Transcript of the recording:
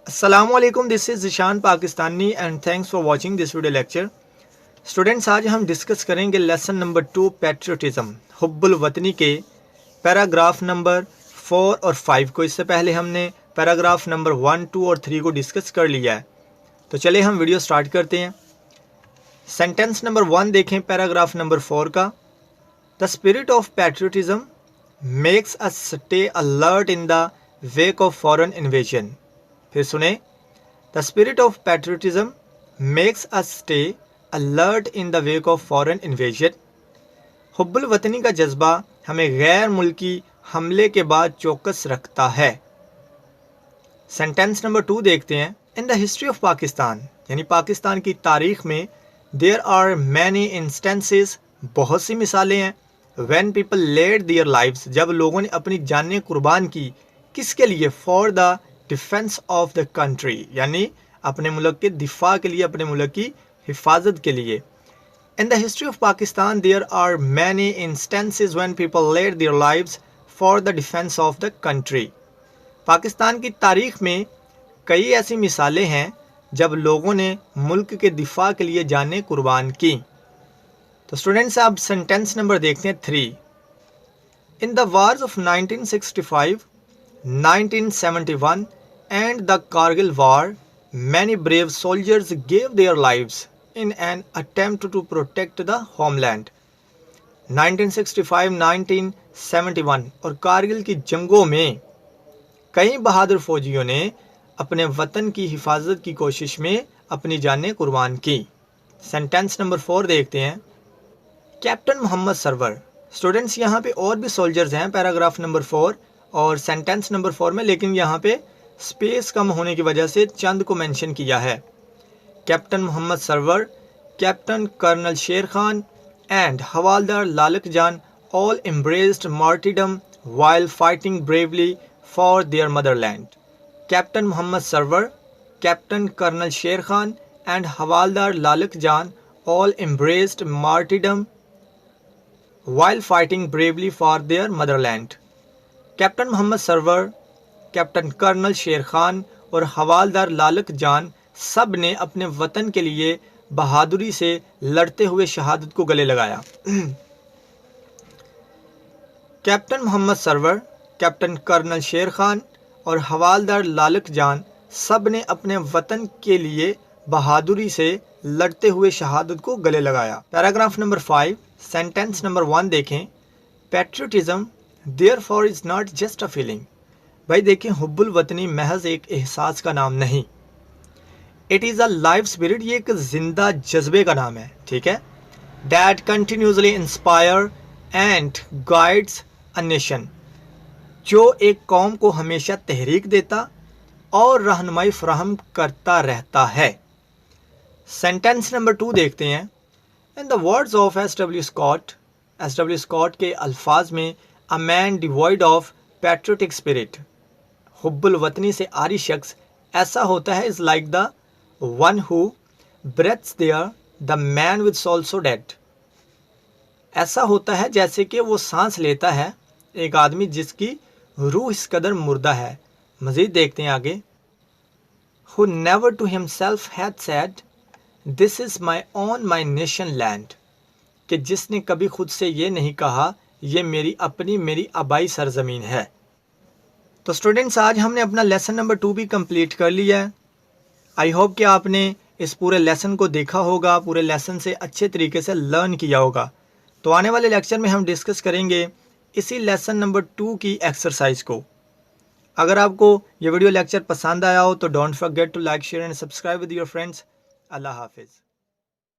अस्सलाम वालेकुम, this is Zeeshan Pakistani and thanks for watching this video lecture. Students, आज हम डिस्कस करेंगे लेसन नंबर 2 पैट्रियटिज़म, हुब्बुल वतनी के पैराग्राफ नंबर 4 और 5 को। इससे पहले हमने पैराग्राफ नंबर 1, 2 और 3 को डिस्कस कर लिया है। तो चलिए हम वीडियो स्टार्ट करते हैं। सेंटेंस नंबर 1 देखें पैराग्राफ नंबर 4 का। The spirit of patriotism makes us stay alert in the wake of foreign invasion. फिर सुने, the spirit of patriotism makes us stay alert in the wake of foreign invasion. हुब्बुल वतनी का जज्बा हमें गैर मुल्की हमले के बाद चौकस रखता है। सेंटेंस नंबर 2 देखते हैं। In the history of Pakistan, यानी पाकिस्तान की तारीख में, देयर आर मैनी इंस्टेंसेस, बहुत सी मिसालें हैं, when people laid their lives, जब लोगों ने अपनी जानें कुर्बान की। किसके लिए? For the defence of the country, यानी अपने मुल्क के दिफा के लिए, अपने मुल्क की हिफाजत के लिए। In the history of Pakistan there are many instances when people laid their lives for the defence of the country. Pakistan की तारीख में कई ऐसी मिसालें हैं जब लोगों ने मुल्क के दिफा के लिए जानें कुर्बान की। तो स्टूडेंट्स, अब सेंटेंस नंबर देखते हैं 3। In the wars of 1965, 1971 and the Kargil War, many brave soldiers gave their lives in an attempt to protect the homeland. 1965, 1971 और कारगिल की जंगों में कई बहादुर फौजियों ने अपने वतन की हिफाजत की कोशिश में अपनी जानें कुर्बान की। सेंटेंस नंबर 4 देखते हैं। Captain Mohammad server. स्टूडेंट्स, यहाँ पे और भी सोल्जर्स हैं पैराग्राफ नंबर 4 और सेंटेंस नंबर 4 में, लेकिन यहाँ पे स्पेस कम होने की वजह से चंद को मेंशन किया है। Captain Mohammad Sarwar, captain colonel Sher Khan and Havildar Lalak Jan all embraced martyrdom while fighting bravely for their motherland. Captain Mohammad Sarwar, captain colonel Sher Khan and Havildar Lalak Jan all embraced martyrdom while fighting bravely for their motherland. Captain Mohammad Sarwar, captain colonel Sher Khan और हवालदार लालक जान सब ने अपने वतन के लिए बहादुरी से लड़ते हुए शहादत को गले लगाया। Captain Mohammad Sarwar, captain colonel Sher Khan और हवालदार लालक जान सब ने अपने वतन के लिए बहादुरी से लड़ते हुए शहादत को गले लगाया। पैराग्राफ नंबर 5, सेंटेंस नंबर 1 देखें। Patriotism Therefore is not just a feeling। भाई देखें, हुब्बुल वतनी महज एक एहसास का नाम नहीं, it is a life spirit, ये एक जिंदा जज्बे का नाम है, ठीक है। That continuously inspire and guides a nation, जो एक कौम को हमेशा तहरीक देता और रहनुमाई फराहम करता रहता है। सेंटेंस नंबर 2 देखते हैं। In the words of S W. Scott के अल्फाज में, A man devoid of patriotic spirit, हुब्बुल वतनी से आरी शख्स ऐसा होता है, is like the one who breathes there, the man with soul so dead। ऐसा होता है जैसे कि वो सांस लेता है एक आदमी जिसकी रूह इस कदर मुर्दा है। मज़ीद देखते हैं आगे। Who never to himself had said, this is my own my nation land, कि जिसने कभी खुद से ये नहीं कहा, ये मेरी अपनी, मेरी आबाई सरजमीन है। तो स्टूडेंट्स, आज हमने अपना लेसन नंबर 2 भी कंप्लीट कर लिया है। आई होप कि आपने इस पूरे लेसन को देखा होगा, पूरे लेसन से अच्छे तरीके से लर्न किया होगा। तो आने वाले लेक्चर में हम डिस्कस करेंगे इसी लेसन नंबर 2 की एक्सरसाइज को। अगर आपको ये वीडियो लेक्चर पसंद आया हो तो don't forget to like, share and subscribe with your friends. अल्लाह हाफिज़।